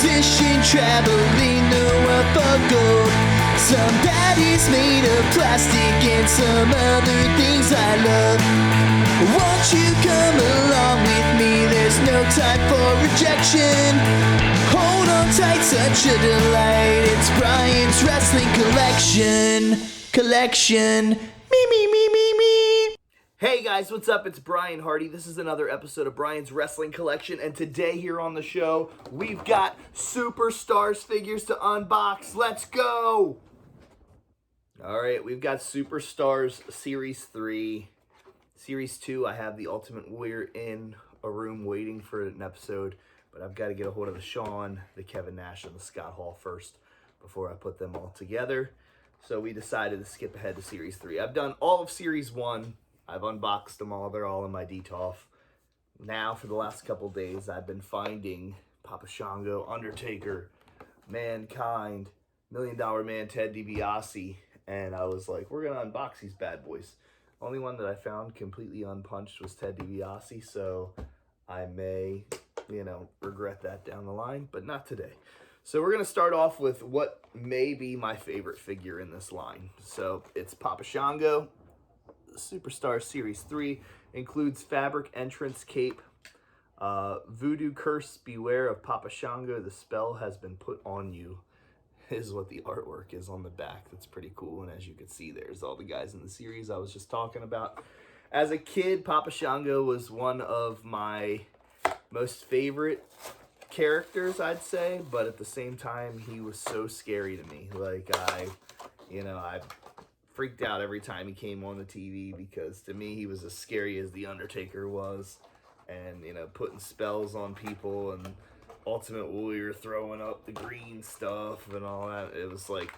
musician traveling the world for gold. Somebody's made of plastic and some other things I love. Won't you come along with me? There's no time for rejection. Hold on tight, such a delight. It's Brian's Wrestling Collection. Me. Hey guys, what's up? It's Brian Hardy. This is another episode of Brian's Wrestling Collection, and today here on the show, we've got Superstars figures to unbox. Let's go! Alright, we've got Superstars Series 3. Series 2, I have the Ultimate Warrior in a room waiting for an episode, but I've got to get a hold of the Shawn, the Kevin Nash, and the Scott Hall first before I put them all together. So we decided to skip ahead to Series 3. I've done all of Series 1. I've unboxed them all. They're all in my DTOF. Now, for the last couple days, I've been finding Papa Shango, Undertaker, Mankind, $1 Million Man, Ted DiBiase, and I was like, we're going to unbox these bad boys. Only one that I found completely unpunched was Ted DiBiase, so I may, regret that down the line, but not today. So we're going to start off with what may be my favorite figure in this line. So it's Papa Shango. Superstar Series 3 includes fabric entrance cape. Voodoo curse, beware of Papa Shango. The spell has been put on you, is what the artwork is on the back. That's pretty cool. And as you can see, there's all the guys in the series I was just talking about. As a kid, Papa Shango was one of my most favorite characters, I'd say, but at the same time, he was so scary to me. Like, I freaked out every time he came on the TV, because to me, he was as scary as The Undertaker was, and, putting spells on people, and Ultimate Warrior throwing up the green stuff and all that. It was like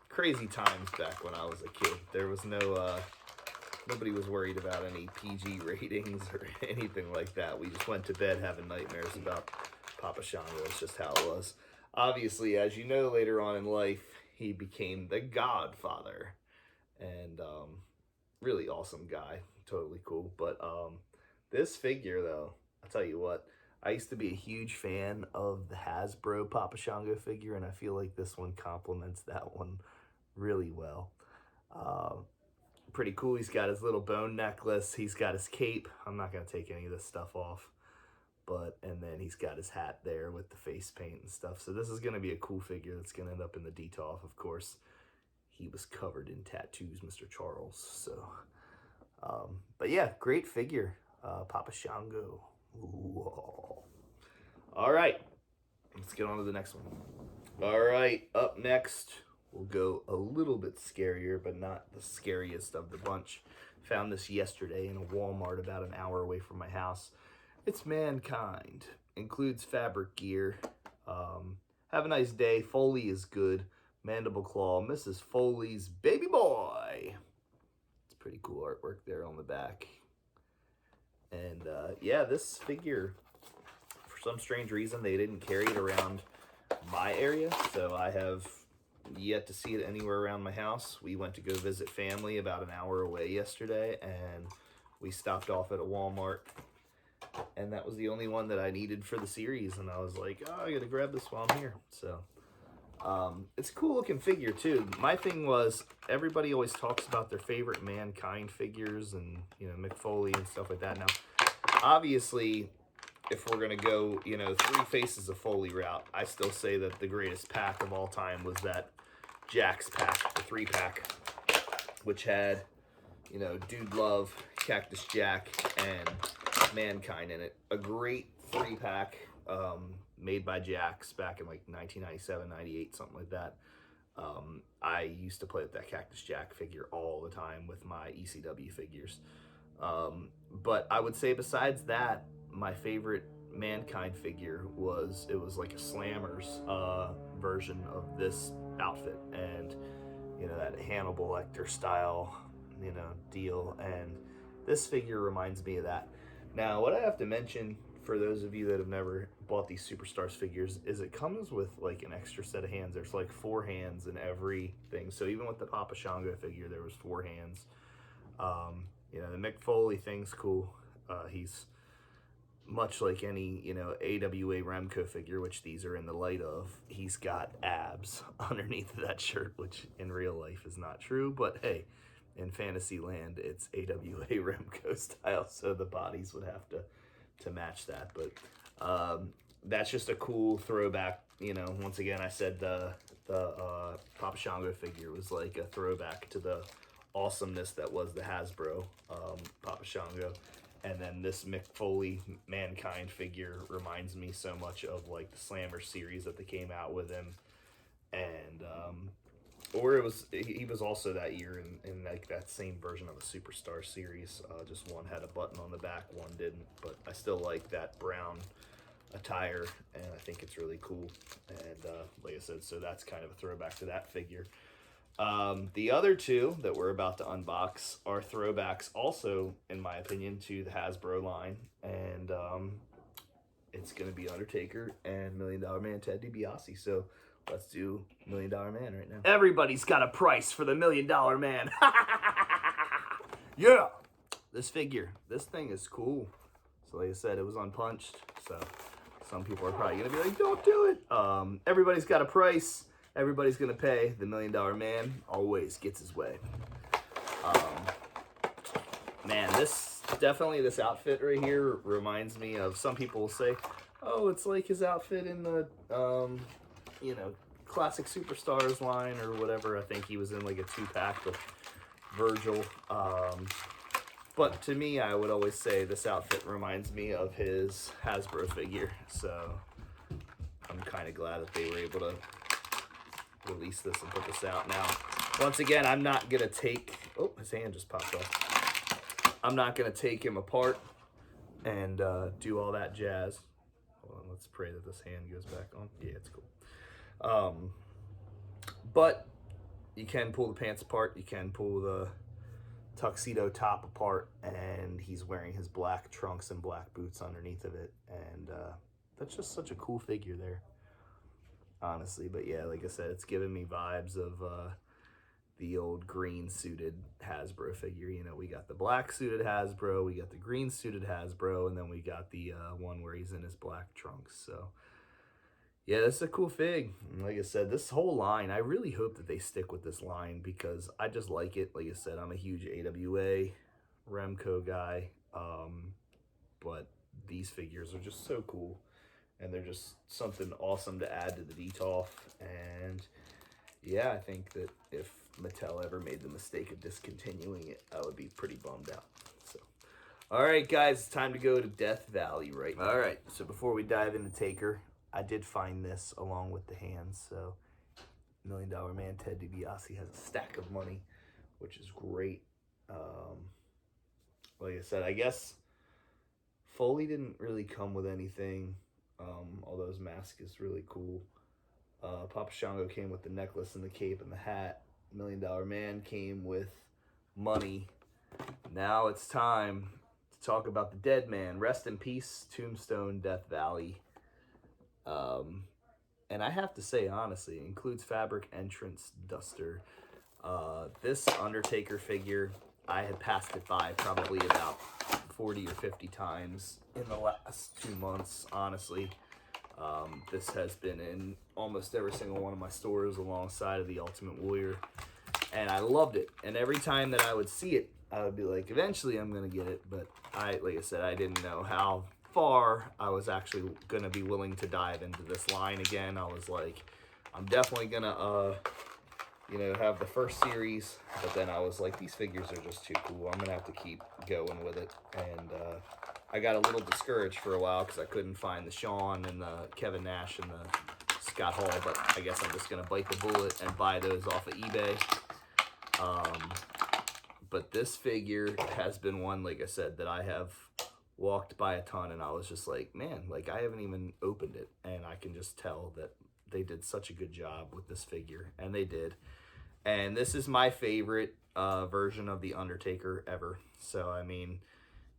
crazy times back when I was a kid. There was nobody was worried about any PG ratings or anything like that. We just went to bed having nightmares about Papa Shango. It's just how it was. Obviously, as you know, later on in life, he became the Godfather. And really awesome guy. Totally cool. But this figure, though, I'll tell you what, I used to be a huge fan of the Hasbro Papa Shango figure, and I feel like this one complements that one really well. Pretty cool. He's got his little bone necklace. He's got his cape. I'm not going to take any of this stuff off. And then he's got his hat there with the face paint and stuff. So this is going to be a cool figure that's going to end up in the DTOF, of course. He was covered in tattoos, Mr. Charles. So, but yeah, great figure. Papa Shango. Ooh. All right, let's get on to the next one. All right, up next, we'll go a little bit scarier, but not the scariest of the bunch. Found this yesterday in a Walmart about an hour away from my house. It's Mankind. Includes fabric gear. Have a nice day. Foley is good. Mandible Claw, Mrs. Foley's baby boy. It's pretty cool artwork there on the back. And yeah, this figure, for some strange reason, they didn't carry it around my area, so I have yet to see it anywhere around my house. We went to go visit family about an hour away yesterday, and we stopped off at a Walmart, and that was the only one that I needed for the series, and I was like, oh, I gotta grab this while I'm here. So it's a cool looking figure too. My thing was, everybody always talks about their favorite Mankind figures and, Mick Foley and stuff like that. Now, obviously, if we're going to go, 3 Faces of Foley route, I still say that the greatest pack of all time was that Jack's pack, the 3-pack, which had, Dude Love, Cactus Jack, and Mankind in it. A great 3-pack, made by Jax back in like 1997, 98, something like that. I used to play with that Cactus Jack figure all the time with my ECW figures. But I would say besides that, my favorite Mankind figure was like a Slammers version of this outfit, and that Hannibal Lecter style deal, and this figure reminds me of that. Now, what I have to mention, for those of you that have never bought these Superstars figures, is it comes with like an extra set of hands. There's like 4 hands in everything. So even with the Papa Shango figure, there was 4 hands. The Mick Foley thing's cool. He's much like any, you know, AWA Remco figure, which these are in the light of, he's got abs underneath that shirt, which in real life is not true. But hey, in fantasy land, it's AWA Remco style, so the bodies would have to match that. But that's just a cool throwback. You know, once again, I said the Papa Shango figure was like a throwback to the awesomeness that was the Hasbro Papa Shango. And then this Mick Foley Mankind figure reminds me so much of like the Slammer series that they came out with him. And or it was, he was also that year in like that same version of a Superstar series. Just one had a button on the back, one didn't. But I still like that brown attire, and I think it's really cool. And like I said, so that's kind of a throwback to that figure. The other two that we're about to unbox are throwbacks also, in my opinion, to the Hasbro line. And it's going to be Undertaker and $1 Million Man Ted DiBiase. So let's do $1 Million Man right now. Everybody's got a price for the $1 Million Man. Yeah! This figure, this thing is cool. So like I said, it was unpunched. So some people are probably going to be like, don't do it. Everybody's got a price. Everybody's going to pay. The $1 Million Man always gets his way. Man, this outfit right here reminds me of, some people will say, oh, it's like his outfit in the, you know, Classic Superstars line or whatever. I think he was in like a 2-pack with Virgil. But to me, I would always say this outfit reminds me of his Hasbro figure. So I'm kind of glad that they were able to release this and put this out. Now, once again, I'm not going to take... Oh, his hand just popped off. I'm not going to take him apart and do all that jazz. Hold on, let's pray that this hand goes back on. Yeah, it's cool. But you can pull the pants apart. You can pull the tuxedo top apart, and he's wearing his black trunks and black boots underneath of it. And that's just such a cool figure there, honestly. But yeah, like I said, it's giving me vibes of the old green suited Hasbro figure. You know, we got the black suited Hasbro, we got the green suited Hasbro, and then we got the one where he's in his black trunks. So yeah, this is a cool fig. And like I said, this whole line, I really hope that they stick with this line because I just like it. Like I said, I'm a huge AWA Remco guy, but these figures are just so cool. And they're just something awesome to add to the detail. And yeah, I think that if Mattel ever made the mistake of discontinuing it, I would be pretty bummed out. So, all right, guys, it's time to go to Death Valley right now. All right, so before we dive into Taker, I did find this along with the hands. So $1 Million Man Ted DiBiase has a stack of money, which is great. Like I said, I guess Foley didn't really come with anything. Although his mask is really cool. Papa Shango came with the necklace and the cape and the hat. $1 Million Man came with money. Now it's time to talk about the dead man. Rest in peace, Tombstone, Death Valley. And I have to say, honestly, it includes fabric entrance duster. This Undertaker figure, I had passed it by probably about 40 or 50 times in the last 2 months, honestly. This has been in almost every single one of my stores alongside of the Ultimate Warrior, and I loved it. And every time that I would see it, I would be like, eventually I'm gonna get it. But like I said, I didn't know how far I was actually gonna be willing to dive into this line again. I was like, I'm definitely gonna you know, have the first series, but then I was like, these figures are just too cool. I'm gonna have to keep going with it. And I got a little discouraged for a while because I couldn't find the Shawn and the Kevin Nash and the Scott Hall, but I guess I'm just gonna bite the bullet and buy those off of eBay. But this figure has been one, like I said, that I have walked by a ton, and I was just like, man, like I haven't even opened it, and I can just tell that they did such a good job with this figure, and they did. And this is my favorite version of the Undertaker ever. So I mean,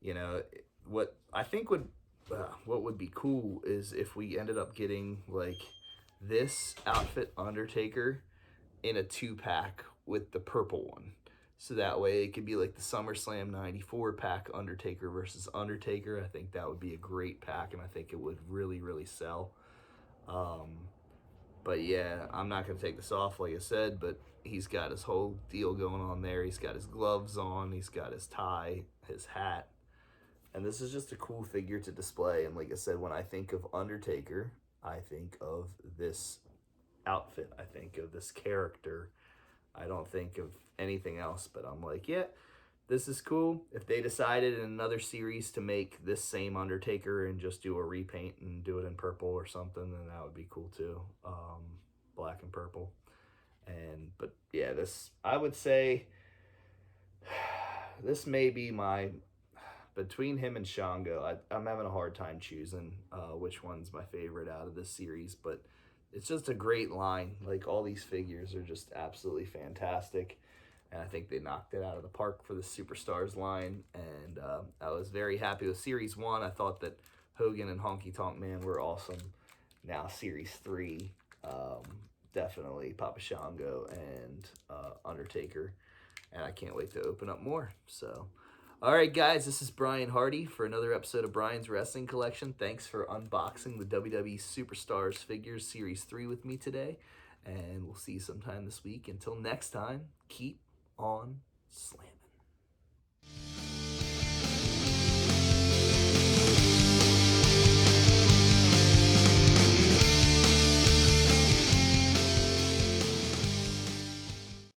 you know, what I think would what would be cool is if we ended up getting like this outfit Undertaker in a 2-pack with the purple one. So that way it could be like the SummerSlam 94 pack, Undertaker versus Undertaker. I think that would be a great pack, and I think it would really, really sell. But yeah, I'm not going to take this off, like I said, but he's got his whole deal going on there. He's got his gloves on, he's got his tie, his hat. And this is just a cool figure to display. And like I said, when I think of Undertaker, I think of this outfit. I think of this character. I don't think of anything else, but I'm like, yeah, this is cool. If they decided in another series to make this same Undertaker and just do a repaint and do it in purple or something, then that would be cool too. Black and purple. But yeah, this, I would say, this may be my, between him and Shango, I'm having a hard time choosing which one's my favorite out of this series, but it's just a great line. Like, all these figures are just absolutely fantastic, and I think they knocked it out of the park for the Superstars line, and I was very happy with Series 1. I thought that Hogan and Honky Tonk Man were awesome. Now Series 3, definitely Papa Shango and Undertaker, and I can't wait to open up more. So, all right, guys, this is Brian Hardy for another episode of Brian's Wrestling Collection. Thanks for unboxing the WWE Superstars Figures Series 3 with me today, and we'll see you sometime this week. Until next time, keep on slamming.